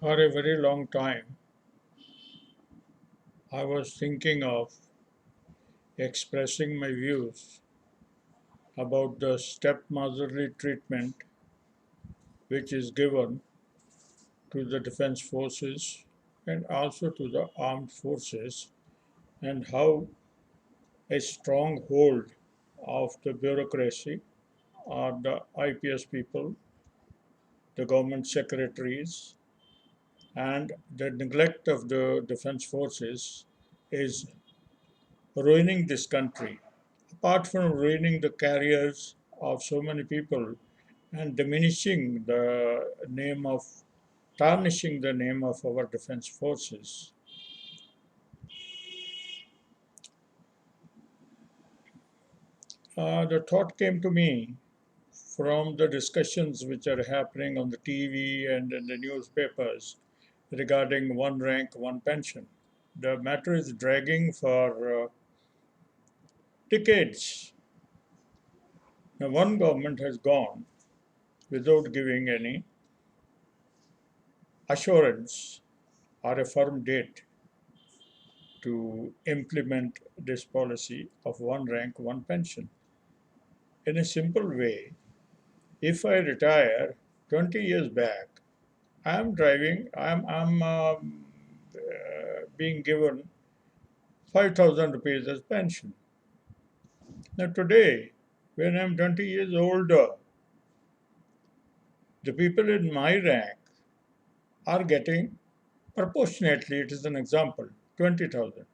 For a very long time, I was thinking of expressing my views about the stepmotherly treatment which is given to the defense forces and also to the armed forces, and how a strong hold of the bureaucracy or the IPS people, the government secretaries, and the neglect of the defense forces is ruining this country. Apart from ruining the careers of so many people and diminishing the name of, tarnishing the name of our defense forces, the thought came to me from the discussions which are happening on the TV and in the newspapers regarding one rank, one pension. The matter is dragging for decades. Now, one government has gone without giving any assurance or a firm date to implement this policy of one rank, one pension. In a simple way, if I retire 20 years back, I'm being given 5,000 rupees as pension. Now, today, when I'm 20 years older, the people in my rank are getting proportionately, it is an example, 20,000.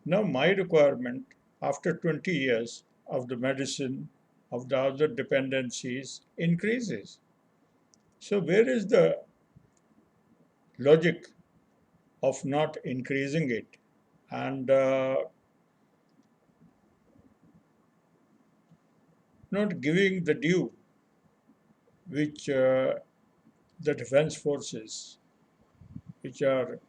Now, my requirement after 20 years of the medicine, of the other dependencies increases. So, where is the logic of not increasing it and not giving the due which the defense forces, which are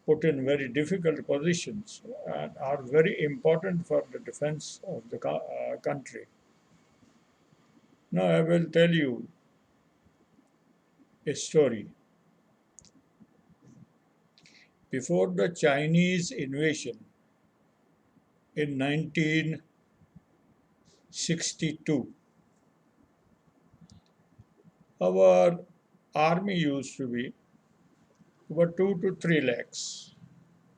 put in very difficult positions and are very important for the defense of the country? Now, I will tell you a story. Before the Chinese invasion in 1962, our army used to be about 2 to 3 lakhs.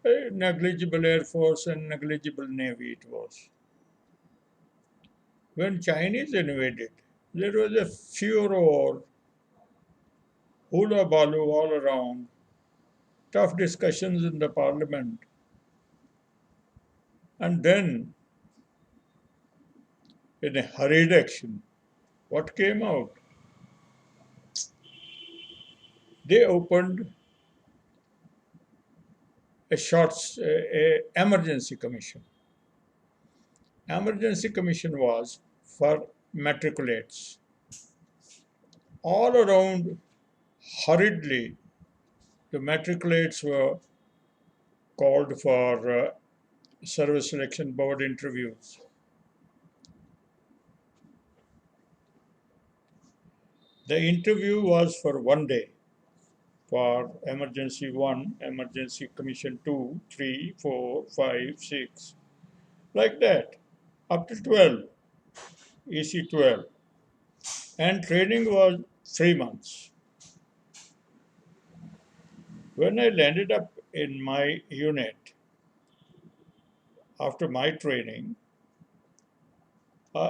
A negligible air force and negligible navy it was. When Chinese invaded, there was a furor, hula baloo all around, tough discussions in the parliament, and then in a hurried action, what came out? They opened a emergency commission. Emergency commission was for matriculates. All around, hurriedly, the matriculates were called for service selection board interviews. The interview was for one day for emergency 1, emergency commission 2, 3, 4, 5, 6, like that, up to 12, EC 12. And training was 3 months. When I landed up in my unit after my training,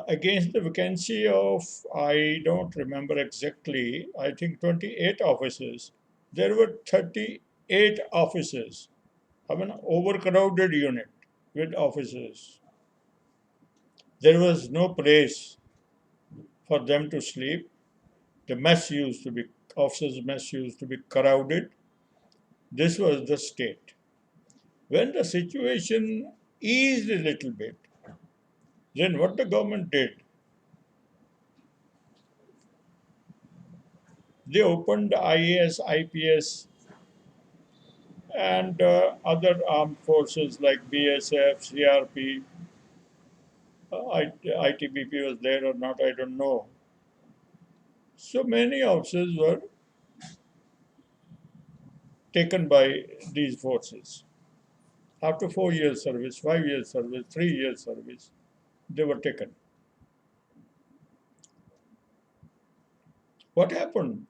against the vacancy of, I don't remember exactly, I think 28 officers, there were 38 officers of an overcrowded unit with officers. There was no place for them to sleep. The mess used to be, officers' mess used to be crowded. This was the state. When the situation eased a little bit, then what the government did, they opened IAS, IPS, and other armed forces like BSF, CRP, ITBP was there or not, I don't know. So many officers were taken by these forces. After 4 years service, 5 years service, 3 years service, they were taken. What happened?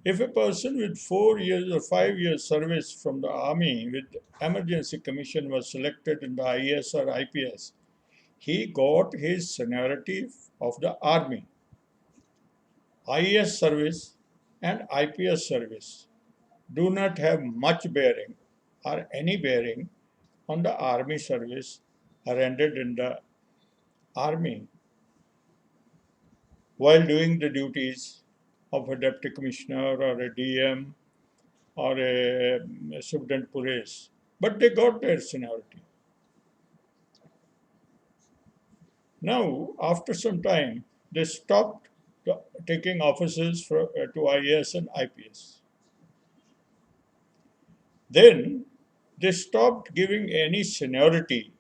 If a person with 4 years or 5 years service from the army with emergency commission was selected in the IAS or IPS, he got his seniority of the army. IAS service and IPS service do not have much bearing or any bearing on the army service rendered in the army while doing the duties of a deputy commissioner or a DM or a superintendent police. But they got their seniority. Now, after some time, they stopped taking officers to IAS and IPS. Then they stopped giving any seniority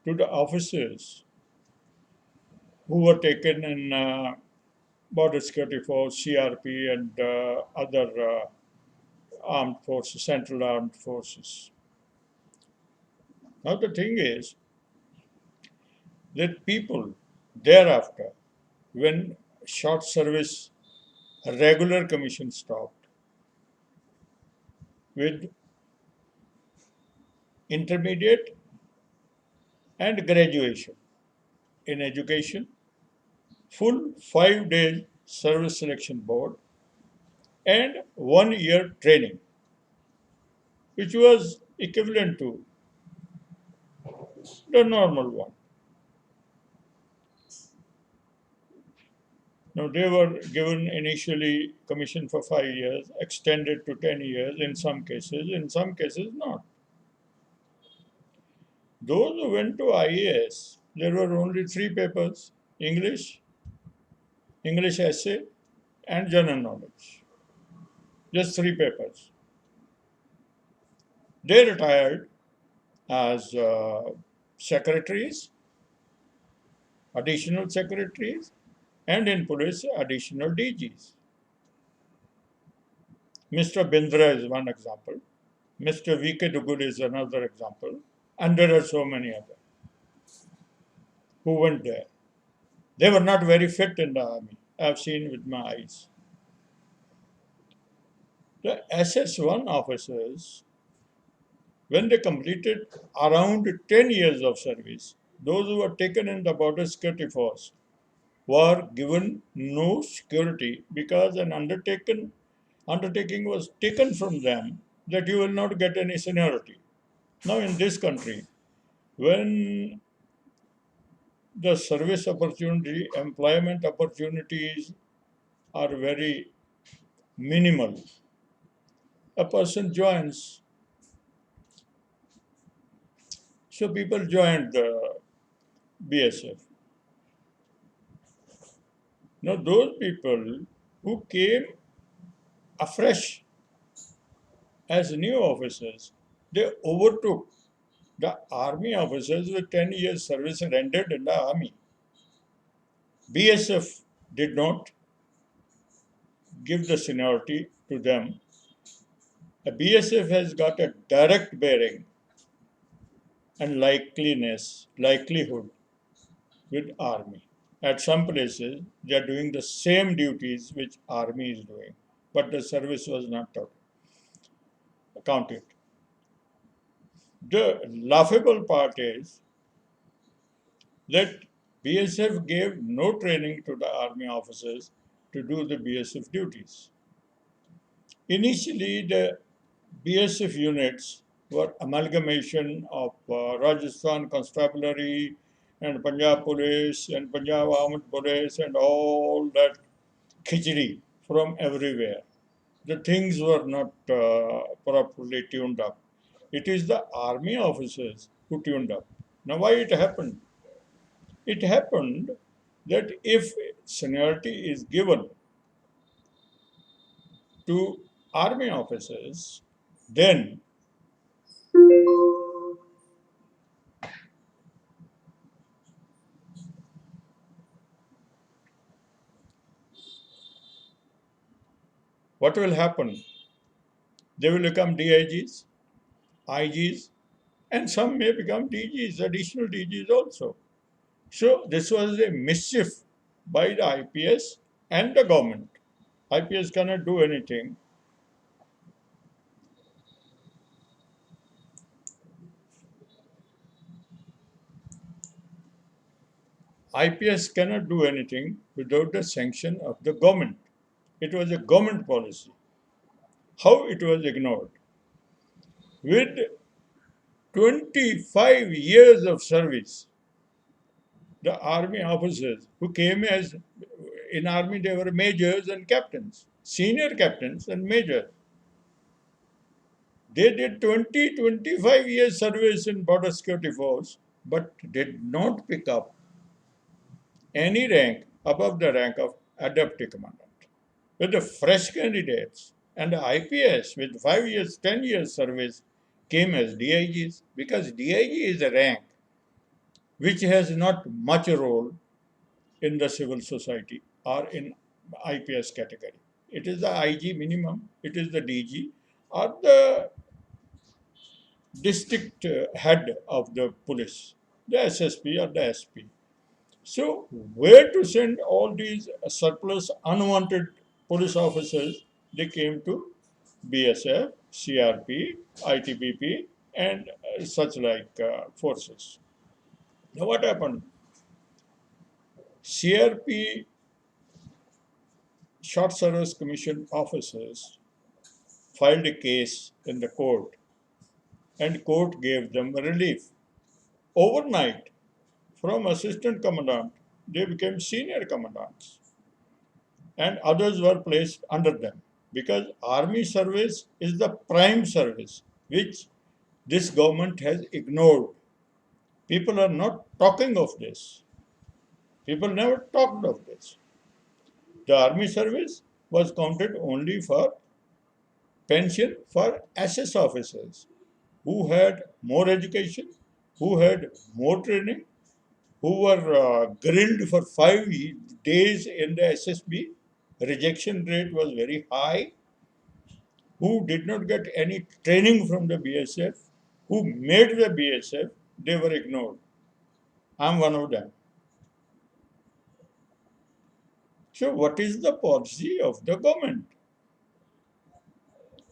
to the officers who were taken in border security force, CRP, and other armed forces, central armed forces. Now the thing is that people thereafter, when short service regular commission stopped, with intermediate and graduation in education, full 5 days service selection board, and 1 year training, which was equivalent to the normal one. Now, they were given initially commission for 5 years, extended to 10 years in some cases not. Those who went to IAS, there were only three papers: English, English essay, and general knowledge. Just three papers. They retired as secretaries, additional secretaries, and in police, additional DGs. Mr. Bindra is one example. Mr. V.K. Dugul is another example. And there are so many others who went there. They were not very fit in the army. I've seen with my eyes. The SS1 officers, when they completed around 10 years of service, those who were taken in the border security force were given no security because an undertaking was taken from them that you will not get any seniority. Now, in this country, when the service opportunity, employment opportunities are very minimal, a person joins. So people joined the BSF. Now, those people who came afresh as new officers, they overtook the army officers with 10 years service rendered in the army. BSF did not give the seniority to them. A BSF has got a direct bearing and likelihood with army. At some places, they are doing the same duties which army is doing, but the service was not counted. The laughable part is that BSF gave no training to the army officers to do the BSF duties. Initially, the BSF units were amalgamation of Rajasthan Constabulary and Punjab Police and Punjab Armed Police and all that khichdi from everywhere. The things were not properly tuned up. It is the army officers who tuned up. Now, why it happened? It happened that if seniority is given to army officers, then what will happen? They will become DIGs, IGs, and some may become DGs, additional DGs also. So this was a mischief by the IPS and the government. IPS cannot do anything. IPS cannot do anything without the sanction of the government. It was a government policy. How it was ignored? With 25 years of service, the army officers who came as in army, they were majors and captains, senior captains and majors. They did 25 years service in border security force, but did not pick up any rank above the rank of a deputy commandant. With the fresh candidates and the IPS with 5 years, 10 years service came as DIGs because DIG is a rank which has not much role in the civil society or in IPS category. It is the IG minimum, it is the DG or the district head of the police, the SSP or the SP. So, where to send all these surplus, unwanted police officers? They came to BSF, CRP, ITBP, and such like forces. Now, what happened? CRP Short Service Commission officers filed a case in the court, and court gave them relief. Overnight, from assistant commandant, they became senior commandants, and others were placed under them because army service is the prime service which this government has ignored. People are not talking of this. People never talked of this. The army service was counted only for pension for SS officers who had more education, who had more training, who were grilled for 5 days in the SSB. Rejection rate was very high, who did not get any training from the BSF, who made the BSF, they were ignored. I'm one of them. So, what is the policy of the government?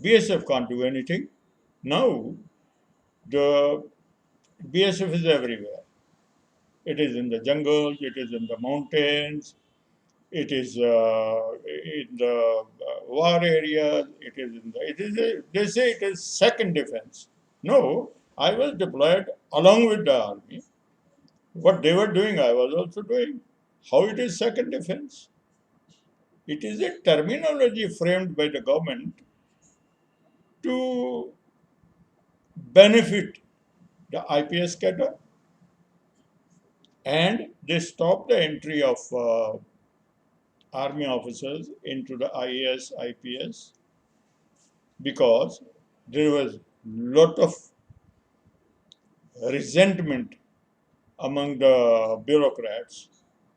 BSF can't do anything. Now, the BSF is everywhere. It is in the jungles, it is in the mountains, it is in the war areas, they say it is second defense. No, I was deployed along with the army. What they were doing, I was also doing. How it is second defense? It is a terminology framed by the government to benefit the IPS cadre, and they stopped the entry of army officers into the IAS, IPS because there was lot of resentment among the bureaucrats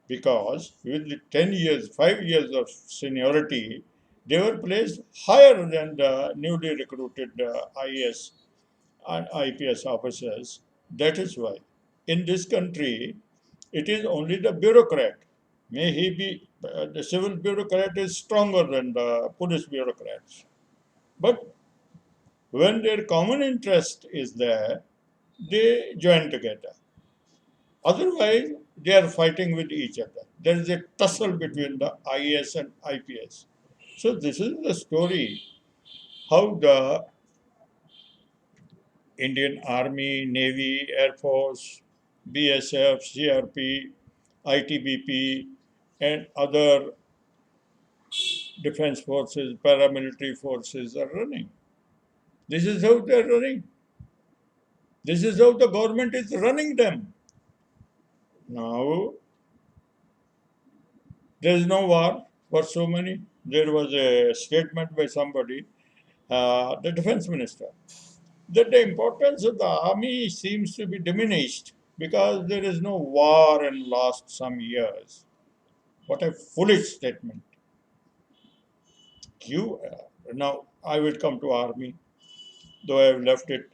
because with the 10 years, 5 years of seniority, they were placed higher than the newly recruited IAS and IPS officers. That is why in this country, it is only the bureaucrat. May he be, the civil bureaucrat is stronger than the police bureaucrats. But when their common interest is there, they join together. Otherwise, they are fighting with each other. There is a tussle between the IAS and IPS. So this is the story how the Indian Army, Navy, Air Force, BSF, CRP, ITBP, and other defense forces, paramilitary forces are running. This is how they are running. This is how the government is running them. Now, there is no war for so many. There was a statement by somebody, the defense minister, that the importance of the army seems to be diminished because there is no war in last some years. What a foolish statement. You now I will come to army, though I have left it.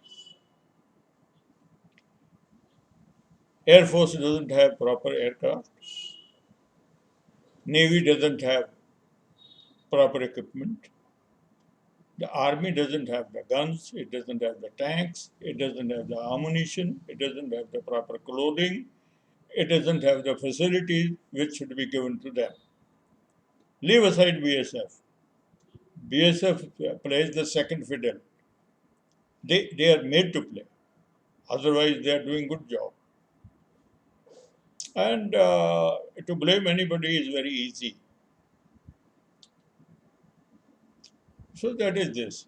Air Force doesn't have proper aircraft. Navy doesn't have proper equipment. The army doesn't have the guns, it doesn't have the tanks, it doesn't have the ammunition, it doesn't have the proper clothing, it doesn't have the facilities which should be given to them. Leave aside BSF. BSF plays the second fiddle. They are made to play. Otherwise, they are doing good job. And to blame anybody is very easy. So that is this.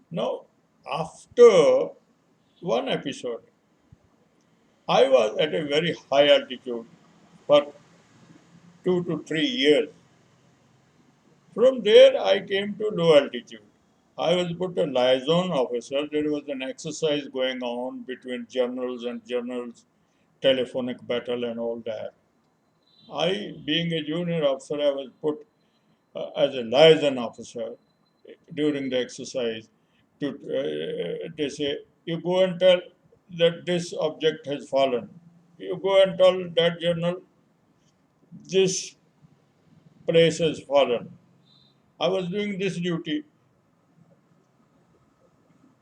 Now, after one episode, I was at a very high altitude for 2 to 3 years. From there, I came to low altitude. I was put a liaison officer. There was an exercise going on between generals and generals, telephonic battle and all that. I, being a junior officer, I was put as a liaison officer during the exercise to they say, you go and tell that this object has fallen. You go and tell that general this place has fallen. I was doing this duty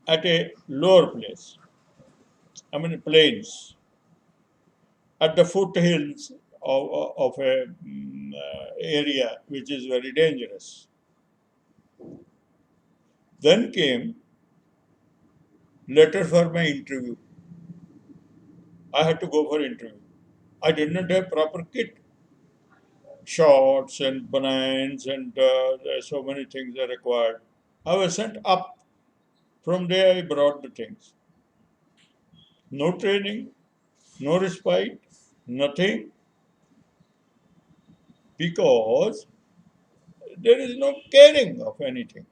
at a lower place, I mean plains, at the foothills of a area which is very dangerous. Then came letter for my interview. I had to go for interview. I did not have proper kit, shorts and bananas, and there are so many things are required. I was sent up. From there, I brought the things. No training, no respite, nothing, because there is no caring of anything.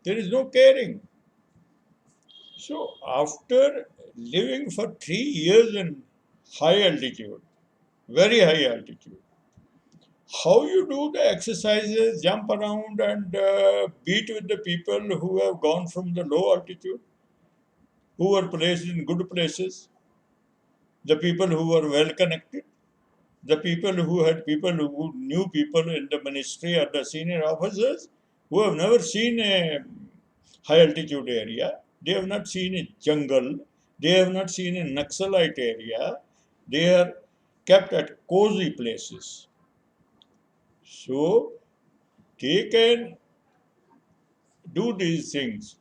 There is no caring. So, after living for 3 years in high altitude, very high altitude, how you do the exercises, jump around and beat with the people who have gone from the low altitude, who were placed in good places, the people who were well connected, the people who had people who knew people in the ministry or the senior officers who have never seen a high altitude area, they have not seen a jungle, they have not seen a Naxalite area, they are kept at cozy places. So they can do these things.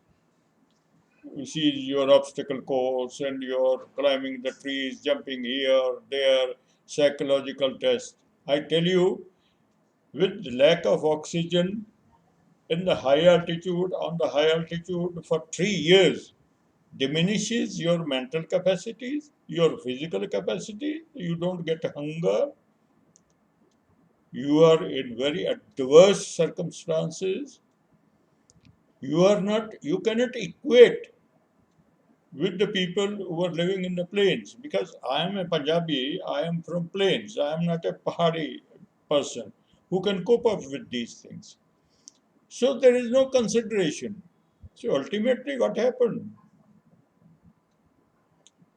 You see your obstacle course and you're climbing the trees, jumping here, there, psychological test. I tell you, with lack of oxygen in the high altitude, on the high altitude for 3 years, diminishes your mental capacities, your physical capacity. You don't get hunger. You are in very adverse circumstances. You cannot equate with the people who are living in the plains, because I am a Punjabi, I am from plains, I am not a Pahari person who can cope up with these things. So there is no consideration. So ultimately, what happened?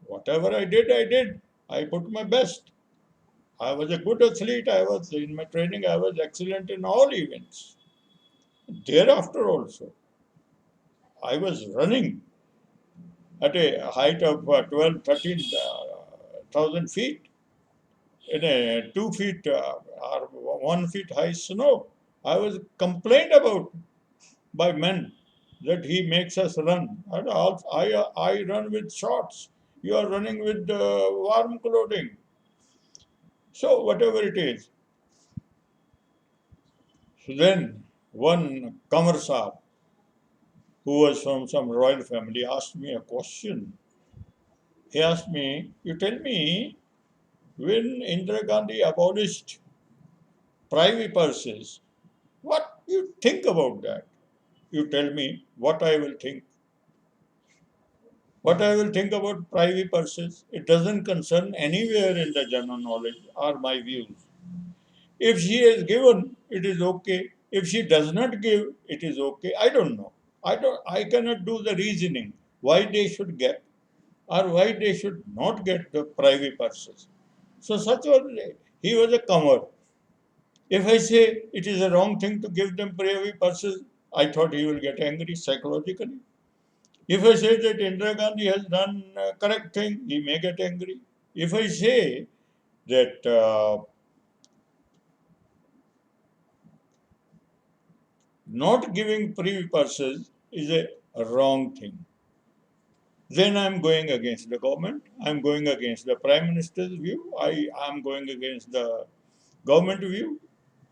Whatever I did, I did. I put my best. I was a good athlete. I was in my training. I was excellent in all events. Thereafter also, I was running at a height of 12, 13,000 feet in a 2 feet or 1 feet high snow. I was complained about by men that he makes us run. And I run with shorts. You are running with warm clothing. So, whatever it is. So then, one Kamar Saab, who was from some royal family, asked me a question. He asked me, you tell me, when Indira Gandhi abolished privy purses, what you think about that? You tell me what I will think. What I will think about privy purses, it doesn't concern anywhere in the general knowledge or my views. If she has given, it is okay. If she does not give, it is okay. I don't know. I cannot do the reasoning why they should get or why they should not get the privy purses. So such was he was a comer. If I say it is a wrong thing to give them privy purses, I thought he will get angry psychologically. If I say that Indira Gandhi has done a correct thing, he may get angry. If I say that not giving privy purses is a wrong thing, then I'm going against the government. I'm going against the prime minister's view. I am going against the government view.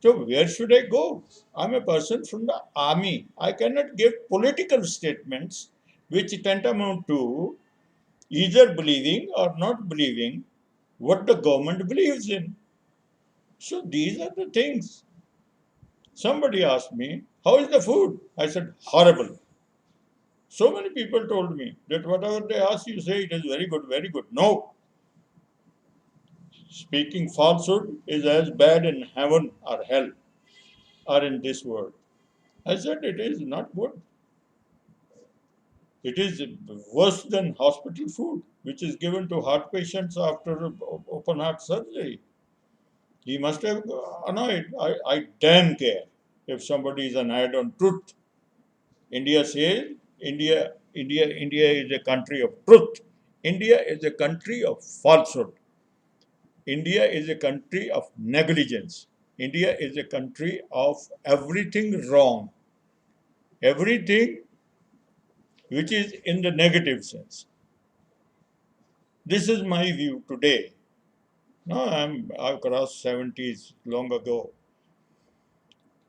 So where should I go? I'm a person from the army. I cannot give political statements which tantamount to either believing or not believing what the government believes in. So these are the things. Somebody asked me, how is the food? I said, horrible. So many people told me that whatever they ask, you say it is very good, very good. No. Speaking falsehood is as bad in heaven or hell or in this world. I said it is not good. It is worse than hospital food, which is given to heart patients after open heart surgery. He must have annoyed. I damn care if somebody is annoyed on truth. India says India is a country of truth. India is a country of falsehood. India is a country of negligence. India is a country of everything wrong, everything which is in the negative sense. This is my view today. No, I've crossed 70s long ago.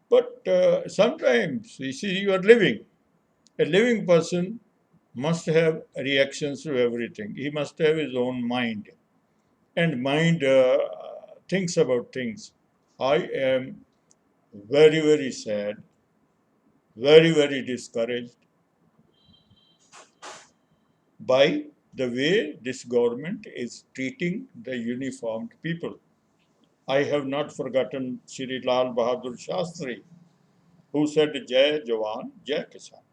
But sometimes, you see, you are living. A living person must have reactions to everything. He must have his own mind. And mind thinks about things. I am very, very sad, very, very discouraged by the way this government is treating the uniformed people. I have not forgotten Shri Lal Bahadur Shastri, who said, Jai Jawan, Jai Kisan.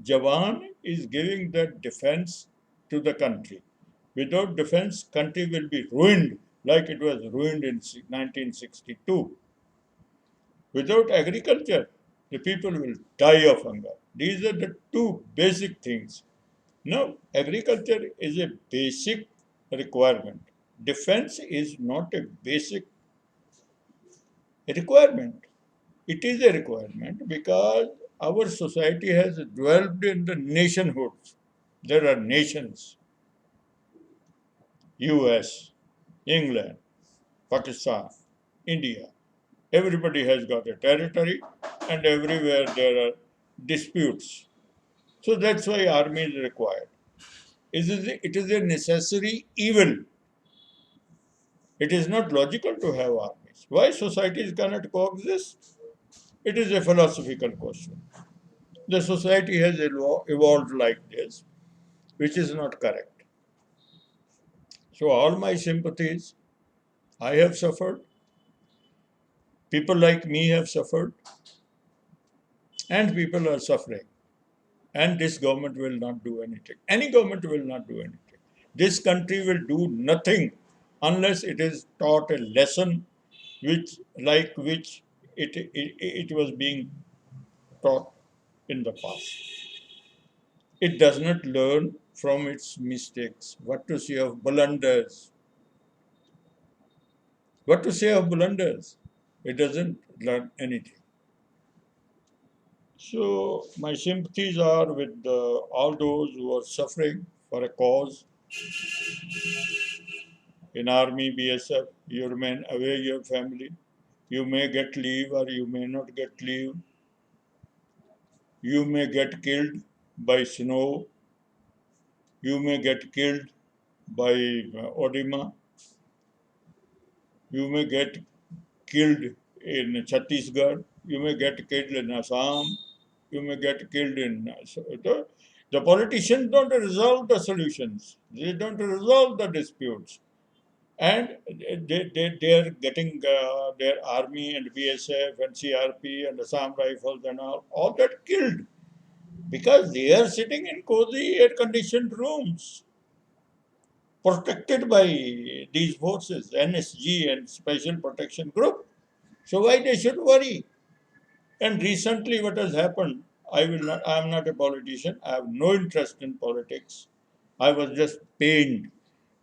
Jawan is giving the defense to the country. Without defense, country will be ruined like it was ruined in 1962. Without agriculture, the people will die of hunger. These are the two basic things. Now, agriculture is a basic requirement. Defense is not a basic requirement. It is a requirement because our society has developed in the nationhoods. There are nations, US, England, Pakistan, India. Everybody has got a territory and everywhere there are disputes. So that's why army is required. It is a necessary evil. It is not logical to have armies. Why societies cannot coexist? It is a philosophical question. The society has evolved like this, which is not correct. So, all my sympathies, I have suffered, people like me have suffered, and people are suffering. And this government will not do anything. Any government will not do anything. This country will do nothing unless it is taught a lesson which it was being taught in the past. It does not learn from its mistakes. What to say of blunders? What to say of blunders? It doesn't learn anything. So my sympathies are with all those who are suffering for a cause in army, BSF. You remain away your family. You may get leave or you may not get leave. You may get killed by snow. You may get killed by Odima. You may get killed in Chhattisgarh. You may get killed in Assam. You may get killed in. The politicians don't resolve the solutions. They don't resolve the disputes. And they are getting their army and BSF and CRP and Assam Rifles and all that killed because they are sitting in cozy air conditioned rooms protected by these forces, NSG and Special Protection Group. So why they should worry? And recently, what has happened? I will not. I am not a politician. I have no interest in politics. I was just pained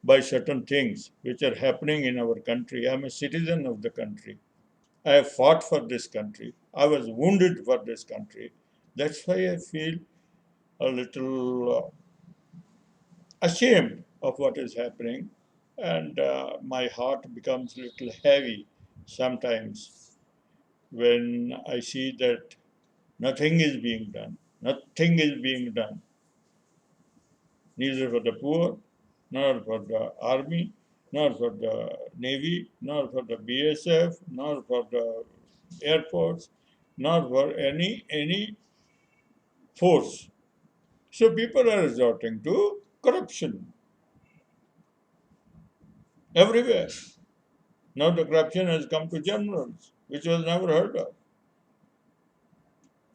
by certain things which are happening in our country. I am a citizen of the country. I have fought for this country. I was wounded for this country. That's why I feel a little ashamed of what is happening, and my heart becomes a little heavy sometimes when I see that nothing is being done. Nothing is being done, neither for the poor, nor for the army, nor for the navy, nor for the BSF, nor for the air force, nor for any force. So people are resorting to corruption everywhere. Now the corruption has come to generals, which was never heard of.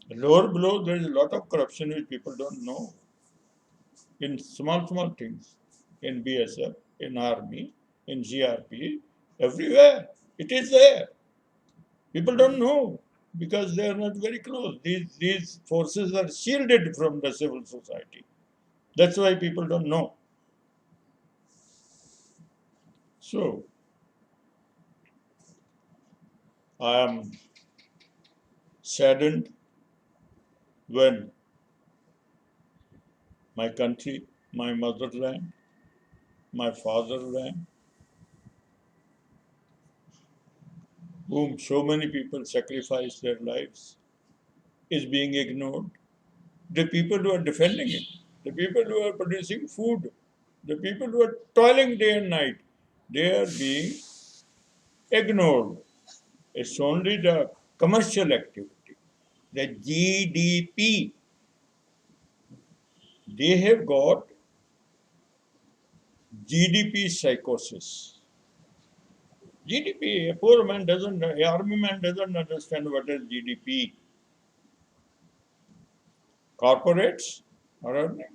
Lower below, there is a lot of corruption which people don't know in small things, in BSF, in army, in GRP, everywhere. It is there. People don't know because they are not very close. These forces are shielded from the civil society. That's why people don't know. So I am saddened when my country, my motherland, my fatherland, whom so many people sacrifice their lives, is being ignored. The people who are defending it, the people who are producing food, the people who are toiling day and night, they are being ignored. It's only the commercial activity, the GDP. They have got GDP psychosis. GDP, a poor man doesn't, a army man doesn't understand what is GDP. Corporates are earning.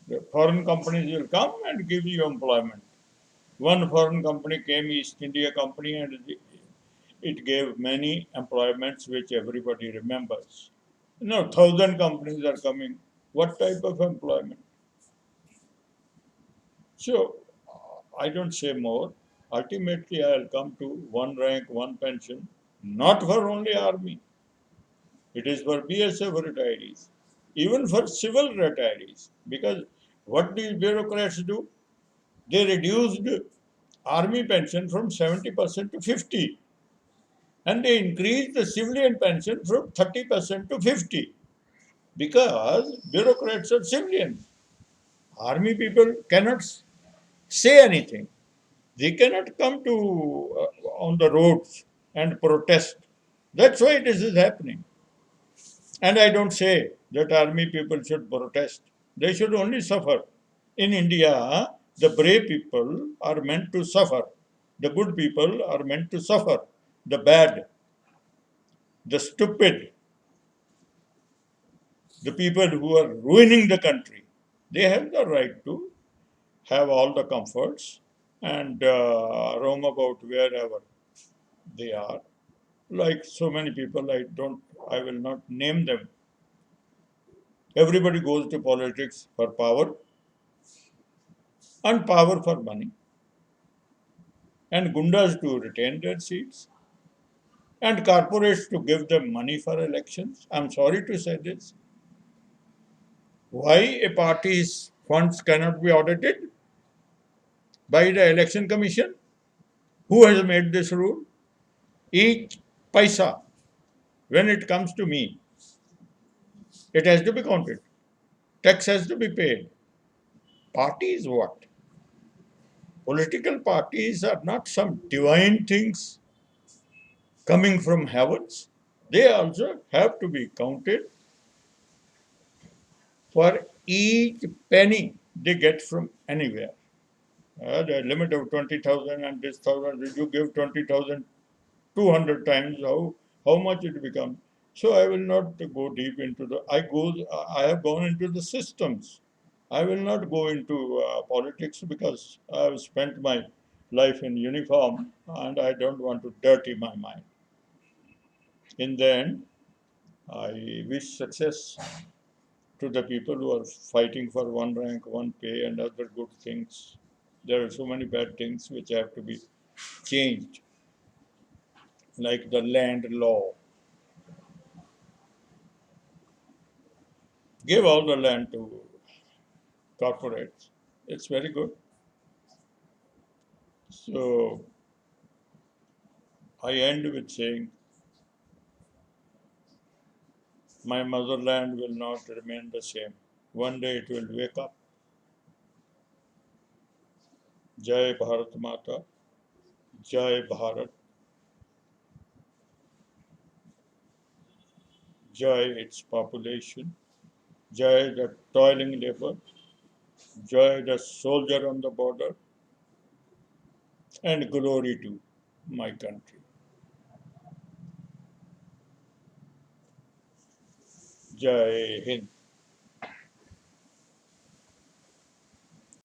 The foreign companies will come and give you employment. One foreign company came, East India Company, and it gave many employments which everybody remembers. Now, 1,000 companies are coming. What type of employment? So, I don't say more. Ultimately, I'll come to one rank, one pension, not for only army. It is for BSF retirees, even for civil retirees. Because what these bureaucrats do, they reduced army pension from 70% to 50, and they increased the civilian pension from 30% to 50 because bureaucrats are civilians. Army people cannot say anything. They cannot come to on the roads and protest. That's why this is happening. And I don't say that army people should protest. They should only suffer. In India, the brave people are meant to suffer. The good people are meant to suffer. The bad, the stupid, the people who are ruining the country, they have the right to have all the comforts and roam about wherever they are. Like so many people, I will not name them. Everybody goes to politics for power and power for money, and gundas to retain their seats, and corporates to give them money for elections. I'm sorry to say this. Why a party's funds cannot be audited by the election commission? Who has made this rule? Each paisa, when it comes to me, it has to be counted. Tax has to be paid. Parties what? Political parties are not some divine things coming from heavens. They also have to be counted for each penny they get from anywhere. The limit of 20,000 and this thousand, did you give 20,000 200 times, how much it becomes? So I will not go deep into I have gone into the systems. I will not go into politics because I have spent my life in uniform and I don't want to dirty my mind. In the end, I wish success to the people who are fighting for one rank, one pay, and other good things. There are so many bad things which have to be changed, like the land law. Give all the land to corporates. It's very good. So I end with saying, my motherland will not remain the same. One day it will wake up. Jai Bharat Mata, Jai Bharat, Jai its population, Jai the toiling labor, Jai the soldier on the border, and glory to my country. Jai Hind.